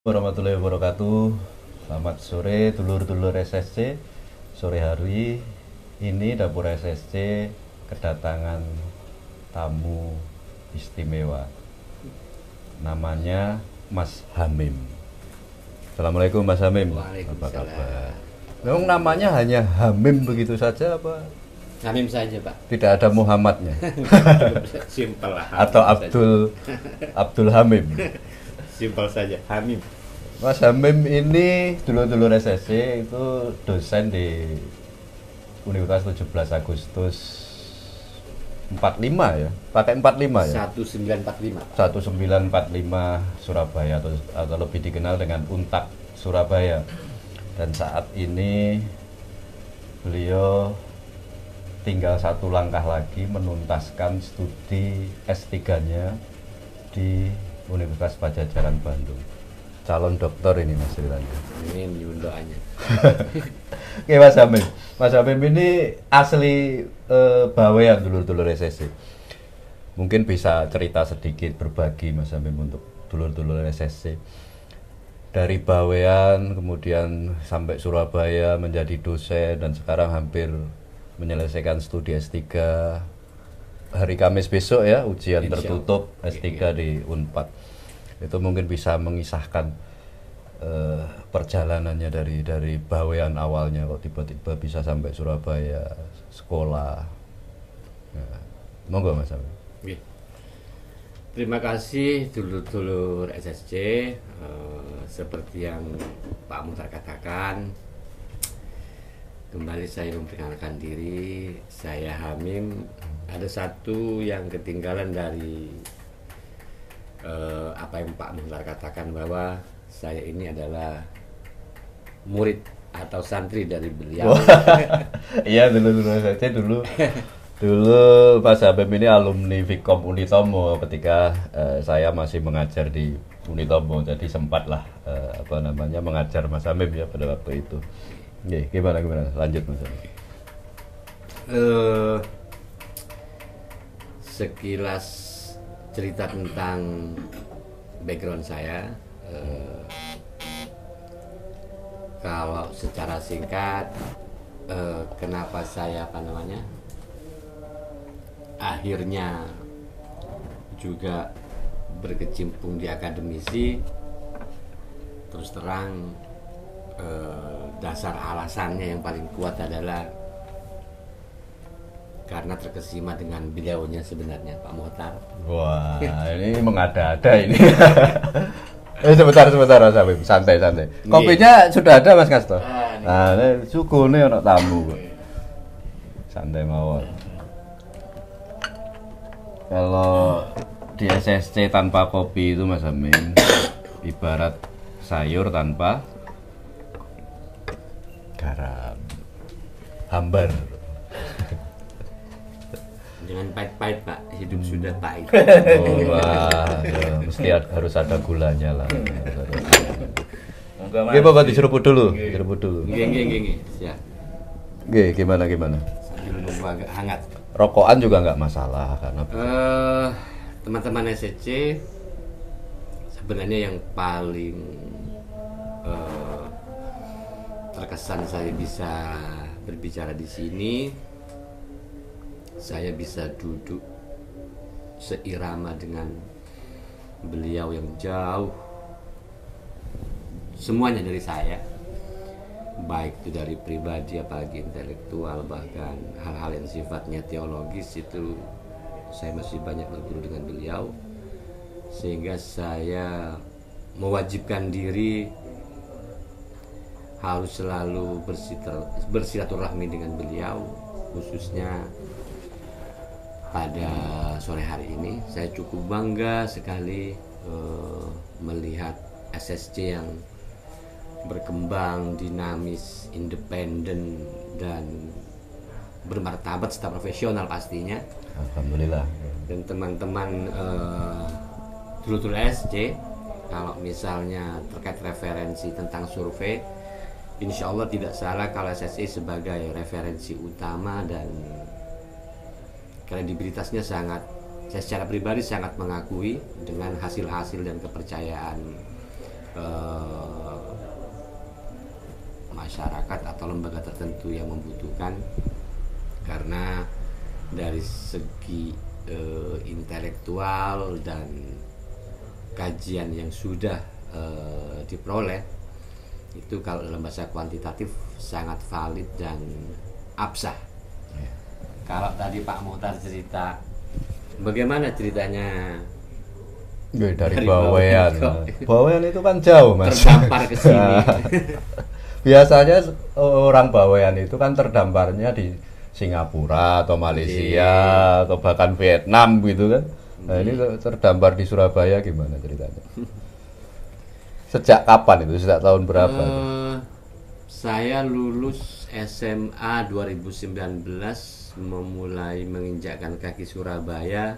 Warahmatullahi wabarakatuh. Selamat sore dulur-dulur SSC. Sore hari ini dapur SSC kedatangan tamu istimewa. Namanya Mas Hamim. Assalamualaikum Mas Hamim. Apa kabar? Memang namanya hanya Hamim begitu saja apa? Hamim saja, Pak. Tidak ada Muhammadnya. Simpel lah. Atau Abdul Hamim. Simpel saja, Hamim. Mas Hamim ini dulur-dulur SSC itu dosen di Universitas 17 Agustus 45 ya. Pakai 45 ya. 1945. 1945 Surabaya atau lebih dikenal dengan Untak Surabaya. Dan saat ini beliau tinggal satu langkah lagi menuntaskan studi S3-nya di Universitas Padjadjaran Bandung. Calon dokter ini Mas ceritanya. Amin, nyuwun doanya. Oke Mas Hamim. Mas Hamim ini asli Bawean dulur-dulur SSC. Mungkin bisa cerita sedikit berbagi Mas Hamim untuk dulur-dulur SSC. Dari Bawean kemudian sampai Surabaya menjadi dosen dan sekarang hampir menyelesaikan studi S3. Hari Kamis besok ya ujian tertutup S3 di Unpad. Itu mungkin bisa mengisahkan perjalanannya dari Bawean awalnya kok tiba-tiba bisa sampai Surabaya sekolah. Nah, monggo Mas Hamim. Terima kasih dulur-dulur SSC. Seperti yang Pak Muhtar katakan, kembali saya memperkenalkan diri. Saya Hamim. Ada satu yang ketinggalan dari apa yang Pak Muhtar katakan, bahwa saya ini adalah murid atau santri dari beliau. Iya dulu saja dulu Pak Hamim ini alumni Vkom Unitomo ketika saya masih mengajar di Unitomo, jadi sempatlah mengajar Mas Hamim ya pada waktu itu. Oke, gimana lanjut Mas Hamim. Sekilas cerita tentang background saya, kalau secara singkat, kenapa saya akhirnya juga berkecimpung di akademisi. Terus terang, dasar alasannya yang paling kuat adalah karena terkesima dengan beliaunya sebenarnya, Pak Muhtar. Wah, ini mengada-ada ini. Sebentar Mas Hamim, santai. Kopinya sudah ada Mas Kasto. Nah, ini sukune ono tamu. Santai mawon. Kalau di SSC tanpa kopi itu Mas Hamim ibarat sayur tanpa garam. Hambar. Jangan pahit-pahit, Pak. Hidup sudah pahit. Oh, wah, ya, mesti harus ada gulanya lah. Oke, Bapak diseruput dulu. Geng. Siap. Oke, gimana? Sambil nunggu agak hangat. Rokokan juga nggak masalah karena Teman-teman SSC, sebenarnya yang paling terkesan saya bisa berbicara di sini, saya bisa duduk seirama dengan beliau yang jauh semuanya dari saya, baik itu dari pribadi apalagi intelektual, bahkan hal-hal yang sifatnya teologis itu saya masih banyak berguru dengan beliau, sehingga saya mewajibkan diri harus selalu bersilaturahmi dengan beliau, khususnya pada sore hari ini. Saya cukup bangga sekali melihat SSC yang berkembang, dinamis, independen, dan bermartabat secara profesional pastinya. Alhamdulillah. Dan teman-teman dulur-dulur SSC, kalau misalnya terkait referensi tentang survei, insya Allah tidak salah kalau SSC sebagai referensi utama, dan kredibilitasnya sangat, saya secara pribadi sangat mengakui dengan hasil-hasil dan kepercayaan eh, masyarakat atau lembaga tertentu yang membutuhkan, karena dari segi intelektual dan kajian yang sudah diperoleh itu kalau dalam bahasa kuantitatif sangat valid dan absah. Kalau tadi Pak Muhtar cerita bagaimana ceritanya Dari dari Bawean. Bawean. Bawean itu kan jauh, Mas. terdampar ke sini. Biasanya orang Bawean itu kan terdamparnya di Singapura atau Malaysia atau bahkan Vietnam gitu kan. Nah, ini terdampar di Surabaya gimana ceritanya? Sejak kapan itu? Sejak tahun berapa? Saya lulus SMA 2019, memulai menginjakkan kaki Surabaya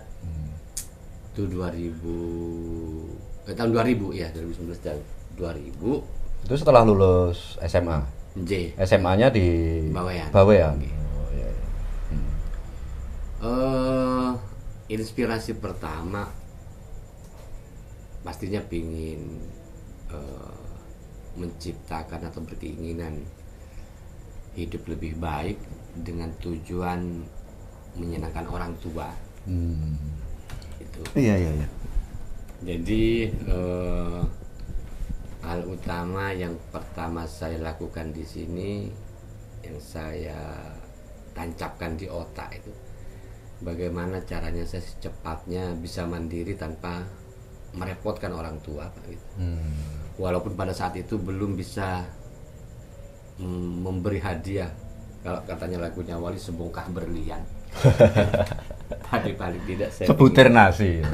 itu 2000 tahun 2000 ya, 2019 dan 2000 Itu setelah lulus SMA. J. SMA-nya di Bawean. Bawean. Oke. Oh, iya, iya. Inspirasi pertama pastinya pingin menciptakan atau berkeinginan hidup lebih baik dengan tujuan menyenangkan orang tua. Itu. Iya, iya, iya. Jadi hal utama yang pertama saya lakukan di sini, yang saya tancapkan di otak itu, bagaimana caranya saya secepatnya bisa mandiri tanpa merepotkan orang tua, Pak, gitu. Walaupun pada saat itu belum bisa memberi hadiah, kalau katanya lagunya Wali, sebongkah berlian. Tapi paling tidak saya Sebutir nasi.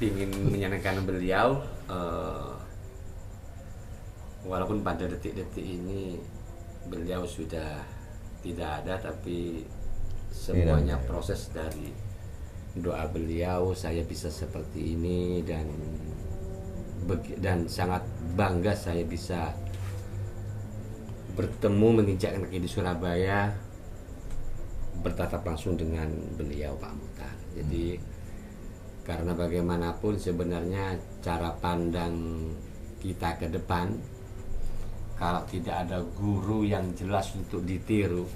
ingin menyenangkan beliau, walaupun pada detik-detik ini beliau sudah tidak ada, tapi semuanya proses dari doa beliau saya bisa seperti ini, dan sangat bangga saya bisa bertemu, menginjakkan kaki di Surabaya, bertatap langsung dengan beliau, Pak Muhtar. Jadi karena bagaimanapun sebenarnya cara pandang kita ke depan, kalau tidak ada guru yang jelas untuk ditiru,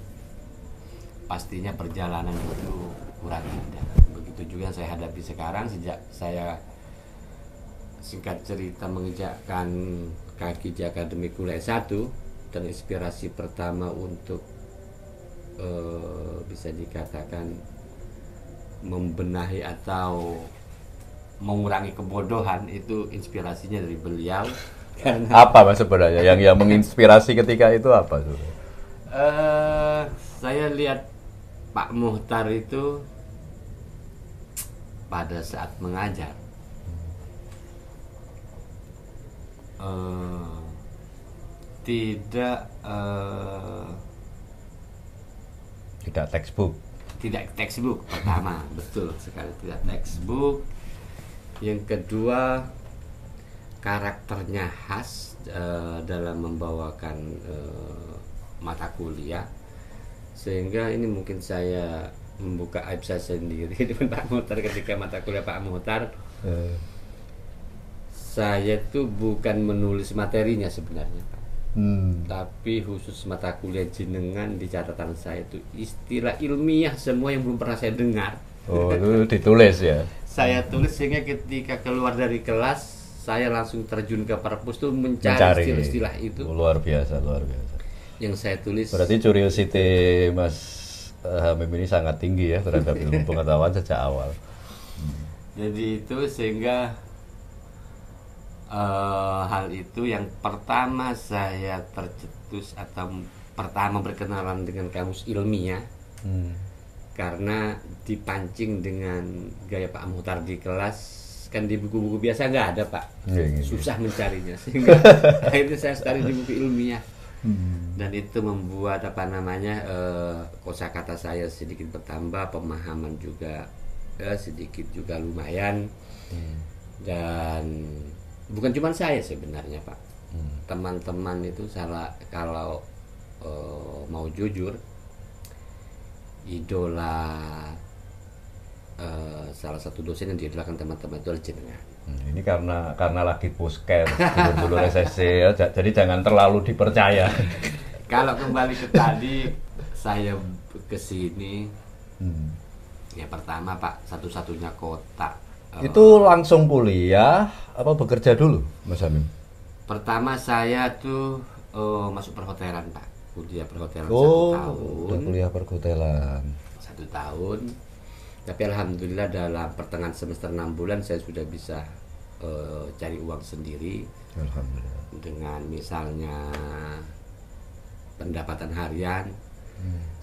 pastinya perjalanan itu kurang indah. Begitu juga yang saya hadapi sekarang sejak saya, singkat cerita, menginjakkan kaki di Akademi Kuliah S1, dan inspirasi pertama untuk bisa dikatakan membenahi atau mengurangi kebodohan, itu inspirasinya dari beliau. Karena Apa Mas sebenarnya yang menginspirasi ketika itu apa tuh? saya lihat Pak Muhtar itu pada saat mengajar tidak textbook pertama. Betul sekali, tidak textbook. Yang kedua, karakternya khas dalam membawakan mata kuliah, sehingga ini mungkin saya membuka aib saya sendiri dengan Pak Muhtar. Ketika mata kuliah Pak Muhtar, saya tuh bukan menulis materinya sebenarnya, Pak. Tapi khusus mata kuliah jenengan, di catatan saya itu istilah ilmiah semua yang belum pernah saya dengar. Oh, itu ditulis ya? Saya tulis, sehingga ketika keluar dari kelas saya langsung terjun ke perpus tuh mencari istilah itu. Luar biasa. Yang saya tulis. Berarti curiosity Mas Hamim ini sangat tinggi ya terhadap ilmu pengetahuan sejak awal. Jadi itu sehingga hal itu yang pertama saya tercetus, atau pertama berkenalan dengan kamus ilmiah, karena dipancing dengan gaya Pak Muhtar di kelas. Kan di buku-buku biasa nggak ada, Pak. Susah mencarinya, sehingga akhirnya saya cari di buku ilmiah. Dan itu membuat kosakata saya sedikit bertambah, pemahaman juga sedikit juga lumayan. Dan bukan cuma saya sebenarnya, Pak. Teman-teman itu kalau mau jujur, idola salah satu dosen yang diidolakan teman-teman itu adalah jenengan. Ini karena lagi puskes dulu SSC ya, jadi jangan terlalu dipercaya. Kalau kembali ke tadi, saya ke sini ya pertama Pak, satu-satunya kota. Itu langsung kuliah apa bekerja dulu Mas Hamim? Pertama saya tuh masuk perhotelan Pak, kuliah perhotelan 1 tahun. Udah kuliah perhotelan 1 tahun. Tapi alhamdulillah dalam pertengahan semester 6 bulan saya sudah bisa cari uang sendiri. Alhamdulillah. Dengan misalnya pendapatan harian.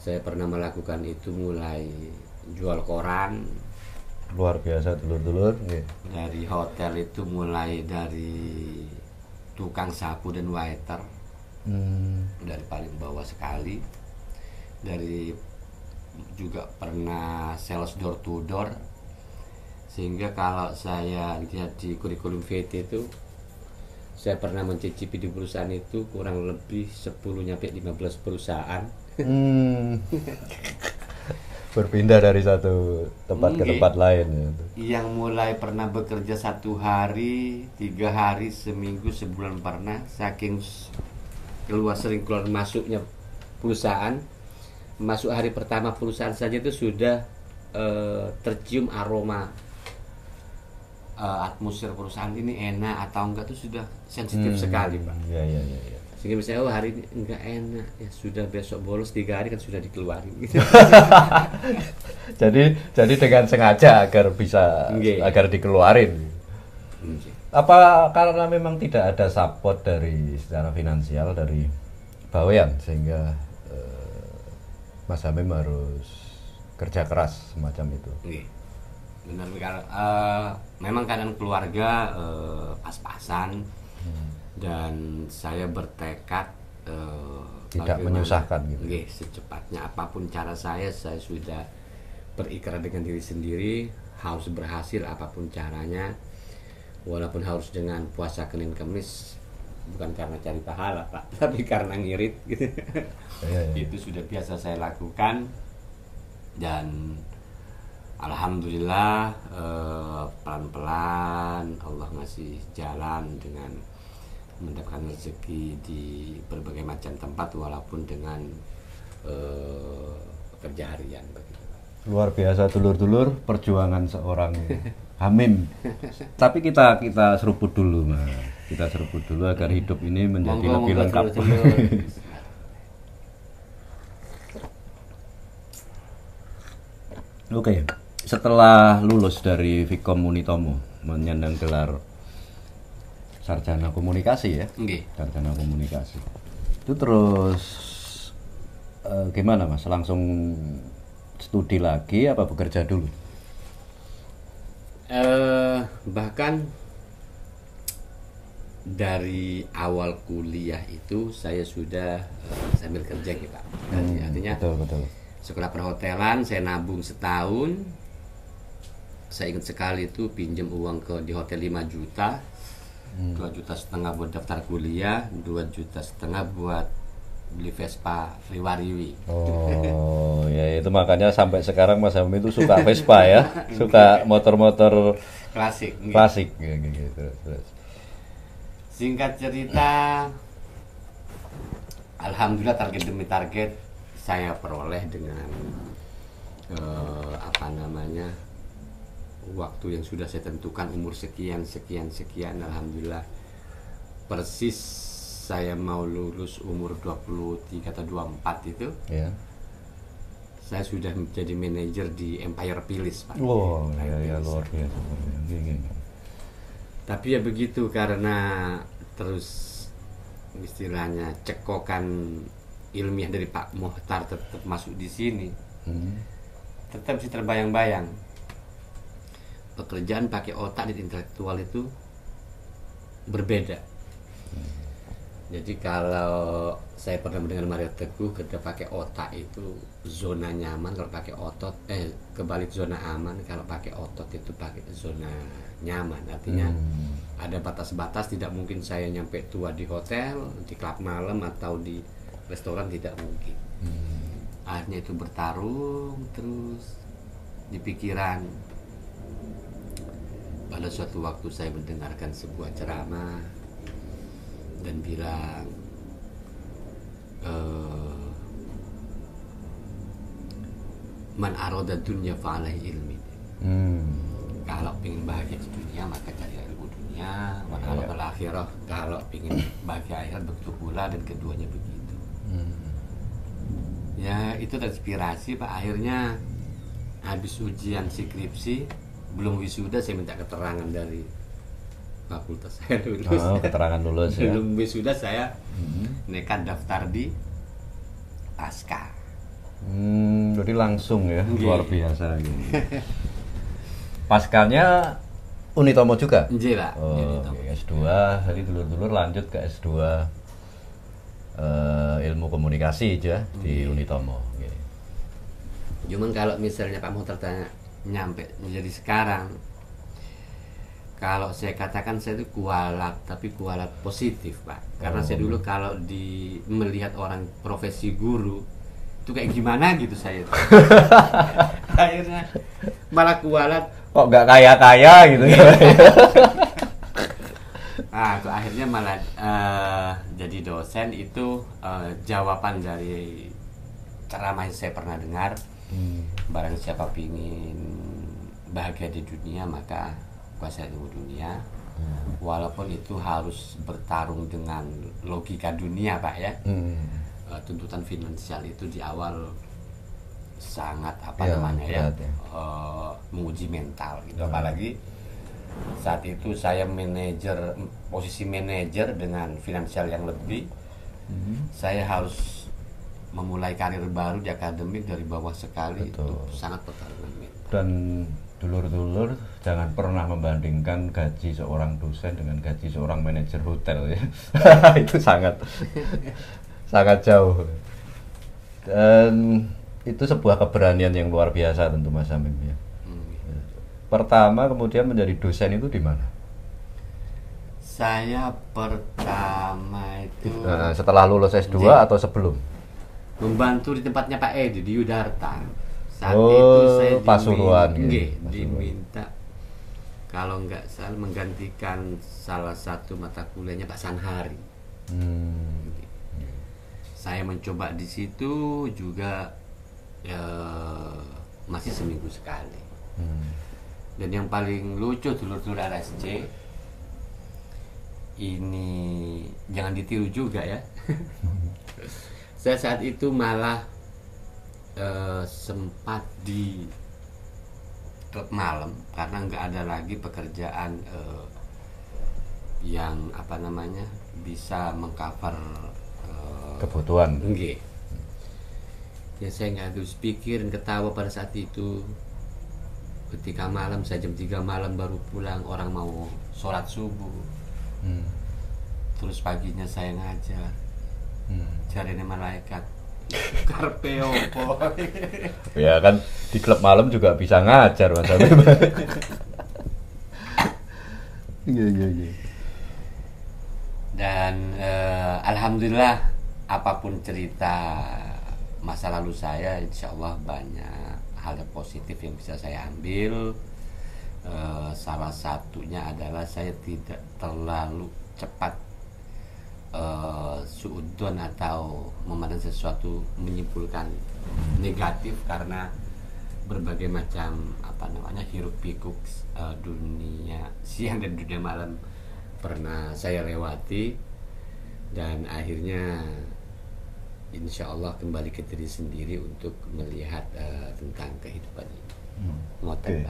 Saya pernah melakukan itu mulai jual koran. Luar biasa dulur-dulur. Dari hotel itu mulai dari tukang sapu dan waiter. Dari paling bawah sekali. Dari juga pernah sales door to door. Sehingga kalau saya lihat di kurikulum VT itu, saya pernah mencicipi di perusahaan itu kurang lebih 10-15 perusahaan. Berpindah dari satu tempat ke tempat lain. Yang mulai pernah bekerja 1 hari, 3 hari, seminggu, sebulan pernah. Saking sering keluar masuknya perusahaan, masuk hari pertama perusahaan saja itu sudah tercium aroma atmosfer perusahaan ini enak atau enggak tuh sudah sensitif sekali Pak. Iya. Sehingga misalnya hari ini enggak enak ya sudah besok bolos 3 hari kan sudah dikeluarin gitu. jadi dengan sengaja agar bisa agar dikeluarin. Apa karena memang tidak ada support dari secara finansial dari bawean sehingga Mas Hamim harus kerja keras semacam itu? Benar, memang keadaan keluarga pas-pasan dan saya bertekad tidak menyusahkan gitu. Secepatnya apapun cara saya sudah berikrar dengan diri sendiri harus berhasil apapun caranya, walaupun harus dengan puasa Senin Kamis, bukan karena cari pahala Pak, tapi karena ngirit gitu. Itu sudah biasa saya lakukan dan alhamdulillah pelan-pelan Allah ngasih jalan dengan mendapatkan rezeki di berbagai macam tempat walaupun dengan pekerja harian begitu. Luar biasa dulur-dulur perjuangan seorang Hamim. Tapi kita seruput dulu Mas. Kita seruput dulu agar hidup ini menjadi lebih lengkap. Oke. Setelah lulus dari Vkom Unitomo menyandang gelar sarjana komunikasi ya, sarjana komunikasi, itu terus gimana Mas? Langsung studi lagi apa bekerja dulu? Bahkan dari awal kuliah itu saya sudah sambil kerja gitu Pak. Artinya betul. Sekolah perhotelan saya nabung setahun. Saya ingat sekali itu pinjam uang di hotel 5 juta, 2,5 juta buat daftar kuliah, 2,5 juta buat beli Vespa Riwariwi. Oh ya itu makanya sampai sekarang Mas Hamim itu suka Vespa ya, suka motor-motor klasik gitu. Singkat cerita, alhamdulillah target demi target saya peroleh dengan waktu yang sudah saya tentukan, umur sekian, alhamdulillah persis saya mau lulus umur 23 atau 24 itu. Saya sudah menjadi manajer di Empire Pilis Pak. Wow, ya luar biasa. Tapi ya begitu, karena terus istilahnya cekokan ilmiah dari Pak Mohtar tetap masuk di sini. Tetap sih terbayang-bayang. Pekerjaan pakai otak dan intelektual itu berbeda. Jadi kalau saya pernah mendengar Mario Teguh, ketika pakai otak itu zona nyaman, kalau pakai otot kebalik zona aman, kalau pakai otot itu pakai zona nyaman. Artinya ada batas-batas, tidak mungkin saya nyampe tua di hotel, di klub malam atau di restoran, tidak mungkin. Akhirnya itu bertarung terus di pikiran. Pada suatu waktu saya mendengarkan sebuah ceramah dan bilang, man aroda dunya fa'alaihi ilmi. Kalau ingin bahagia di dunia maka cari ilmu dunia. Man aroda akhirah, kalau ingin bahagia akhirat begitu pula, dan keduanya begitu. Ya itu terinspirasi Pak. Akhirnya habis ujian skripsi, belum wisuda, saya minta keterangan dari fakultas saya lulus. Keterangan lulus ya. Belum wisuda saya nekat daftar di pasca. Jadi langsung ya, luar biasa gitu. Paskanya Unitomo juga? Nggih, Pak. S2, jadi dulur-dulur lanjut ke S2 ilmu komunikasi aja di Unitomo gitu. Cuman kalau misalnya Pak Muhtar tanya nyampe menjadi sekarang, kalau saya katakan saya itu kualat, tapi kualat positif Pak. Karena saya dulu kalau melihat orang profesi guru itu kayak gimana gitu saya. Akhirnya malah kualat. Kok nggak kaya-kaya gitu ya? Kok akhirnya malah jadi dosen itu jawaban dari ceramah yang saya pernah dengar. Barang siapa pingin bahagia di dunia maka kuasai ilmu dunia. Walaupun itu harus bertarung dengan logika dunia Pak ya. Tuntutan finansial itu di awal sangat menguji mental gitu. Apalagi saat itu saya posisi manajer dengan finansial yang lebih. Saya harus memulai karir baru di akademik dari bawah sekali. Betul. Itu sangat pertarungan mental. Dan dulur-dulur jangan pernah membandingkan gaji seorang dosen dengan gaji seorang manajer hotel ya. Itu sangat jauh. Dan itu sebuah keberanian yang luar biasa tentu Mas Hamim ya. Pertama kemudian menjadi dosen itu di mana? Saya pertama itu setelah lulus S2 atau sebelum? Membantu di tempatnya Pak Edi di Yudarta. Saat itu saya Pasuruan diminta kalau nggak salah menggantikan salah satu mata kuliahnya Pak Sanhari. Saya mencoba di situ juga masih seminggu sekali. Dan yang paling lucu dulur-dulur RSC ini jangan ditiru juga ya. Saya saat itu malah sempat di klub malam karena nggak ada lagi pekerjaan yang bisa mengcover kebutuhan. Enggak. Ya saya nggak habis pikir dan ketawa pada saat itu. Ketika malam, saya jam 3 malam baru pulang, orang mau sholat subuh. Terus paginya saya ngajar. Cari malaikat. Karpe opo. Ya kan di klub malam juga bisa ngajar Mas Hamim. Iya. Dan alhamdulillah apapun cerita masa lalu saya, insya Allah banyak hal yang positif yang bisa saya ambil. Salah satunya adalah saya tidak terlalu cepat suudon atau memandang sesuatu menyimpulkan negatif, karena berbagai macam hiruk pikuk dunia siang dan dunia malam pernah saya lewati, dan akhirnya insya Allah kembali ke diri sendiri untuk melihat tentang kehidupan ini. Oke.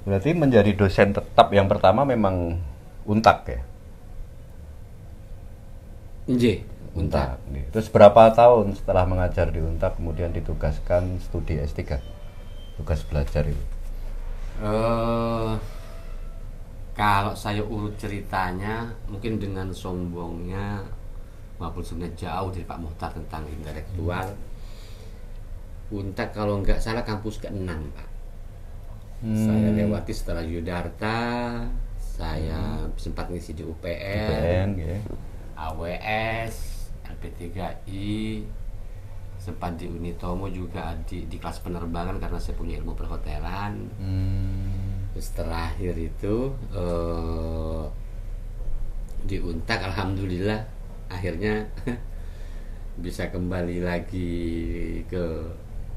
Berarti menjadi dosen tetap yang pertama memang Untak ya? Nggih, Untak. Terus berapa tahun setelah mengajar di Untak kemudian ditugaskan studi S3? Tugas belajar itu? Kalau saya urut ceritanya, mungkin dengan sombongnya maupun sebenarnya jauh dari Pak Muhtar tentang intelektual. Untak kalau nggak salah kampus ke-6 Pak. Saya lewati setelah Yudarta, saya sempat ngisi di UPN, ya. AWS, LP3I, sempat di Unitomo juga di kelas penerbangan karena saya punya ilmu perhotelan. Terus terakhir itu di Untak, alhamdulillah akhirnya bisa kembali lagi ke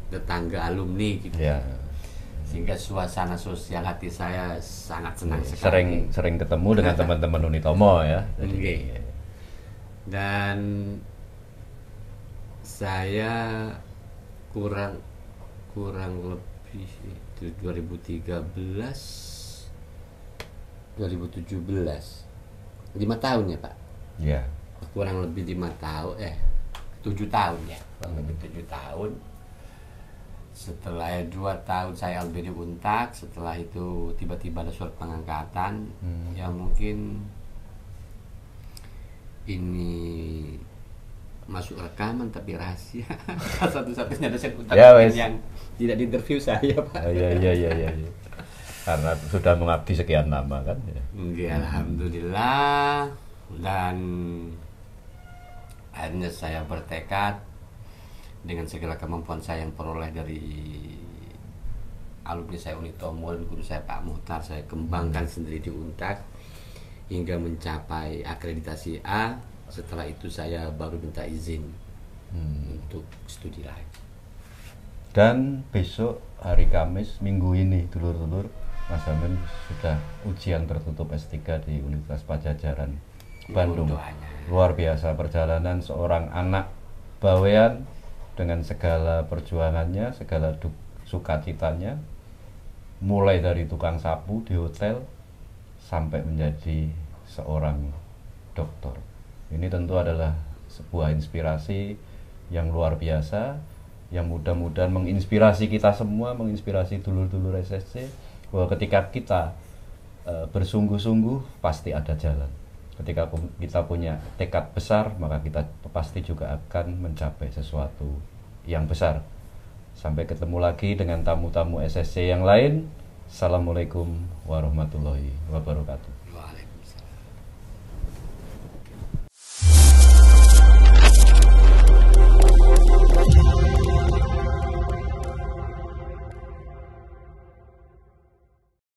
tetangga alumni gitu. Ya. Sehingga suasana sosial hati saya sangat senang sekali. Sering ketemu dengan teman-teman Unitomo ya. Oke. Dan saya kurang lebih itu 2017 5 tahun ya Pak. Ya. Kurang lebih 5 tahun 7 tahun ya, kurang lebih 7 tahun. Setelah 2 tahun saya LB di Untak, setelah itu tiba-tiba ada surat pengangkatan yang mungkin ini masuk rekaman tapi rahasia. Satu-satunya dosen Untak Ya, yang tidak diinterview saya Pak. Iya. Karena sudah mengabdi sekian lama kan ya. Alhamdulillah. Dan akhirnya saya bertekad dengan segala kemampuan saya yang peroleh dari alumni saya Unitomo dan guru saya Pak Muhtar, saya kembangkan sendiri di Untak hingga mencapai akreditasi A. Setelah itu saya baru minta izin untuk studi lagi. Dan besok hari Kamis minggu ini dulur-dulur Mas Amin sudah ujian tertutup S3 di Universitas Padjadjaran Bandung. Luar biasa perjalanan seorang anak bawean dengan segala perjuangannya, segala sukacitanya, mulai dari tukang sapu di hotel sampai menjadi seorang dokter. Ini tentu adalah sebuah inspirasi yang luar biasa, yang mudah-mudahan menginspirasi kita semua, menginspirasi dulur-dulur SSC, bahwa ketika kita bersungguh-sungguh pasti ada jalan. Ketika kita punya tekad besar, maka kita pasti juga akan mencapai sesuatu yang besar. Sampai ketemu lagi dengan tamu-tamu SSC yang lain. Assalamualaikum warahmatullahi wabarakatuh.